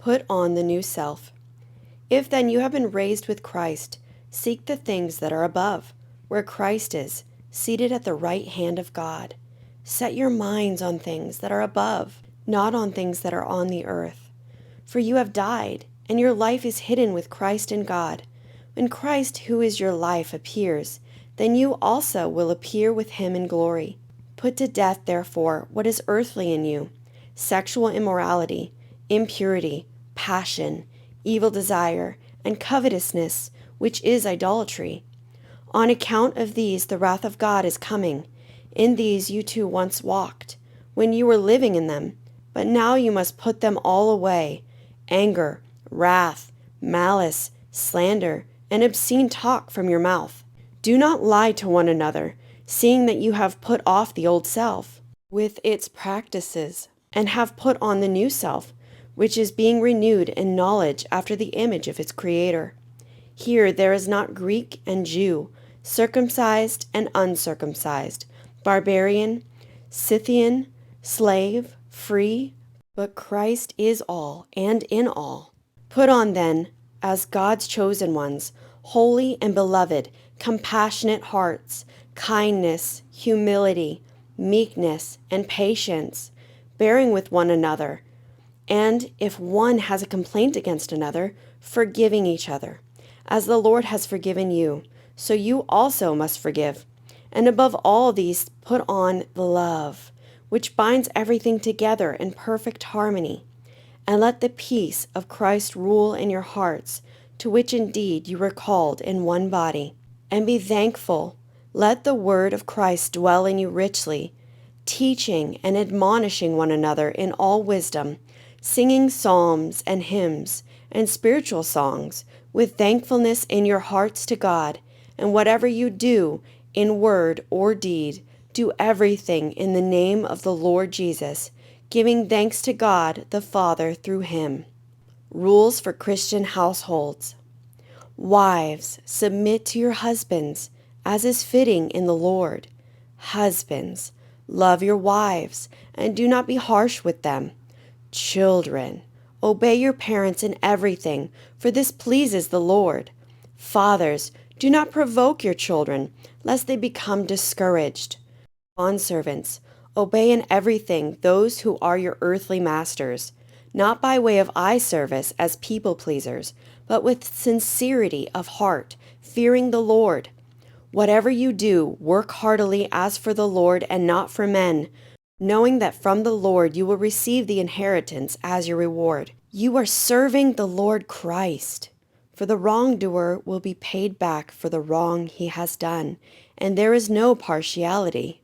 put on the new self. If then you have been raised with Christ, seek the things that are above, where Christ is, seated at the right hand of God. Set your minds on things that are above, not on things that are on the earth. For you have died, and your life is hidden with Christ in God. When Christ, who is your life, appears, then you also will appear with him in glory. Put to death, therefore, what is earthly in you: sexual immorality, impurity, passion, evil desire, and covetousness, which is idolatry. On account of these the wrath of God is coming. In these you too once walked, when you were living in them, but now you must put them all away: anger, wrath, malice, slander, and obscene talk from your mouth. Do not lie to one another, seeing that you have put off the old self with its practices, and have put on the new self, which is being renewed in knowledge after the image of its Creator. Here there is not Greek and Jew, circumcised and uncircumcised, barbarian, Scythian, slave, free, but Christ is all and in all. Put on then, as God's chosen ones, holy and beloved, compassionate hearts, kindness, humility, meekness, and patience, bearing with one another, and if one has a complaint against another, forgiving each other. As the Lord has forgiven you, so you also must forgive. And above all these, put on the love, which binds everything together in perfect harmony. And let the peace of Christ rule in your hearts, to which indeed you were called in one body. And be thankful. Let the word of Christ dwell in you richly, teaching and admonishing one another in all wisdom, singing psalms and hymns and spiritual songs with thankfulness in your hearts to God. And whatever you do, in word or deed, do everything in the name of the Lord Jesus, giving thanks to God the Father through him. Rules for Christian households. Wives, submit to your husbands, as is fitting in the Lord. Husbands, love your wives, and do not be harsh with them. Children, obey your parents in everything, for this pleases the Lord. Fathers, do not provoke your children, lest they become discouraged. Bondservants, obey in everything those who are your earthly masters, not by way of eye service as people pleasers, but with sincerity of heart, fearing the Lord. Whatever you do, work heartily as for the Lord and not for men, knowing that from the Lord you will receive the inheritance as your reward. You are serving the Lord Christ. For the wrongdoer will be paid back for the wrong he has done, and there is no partiality.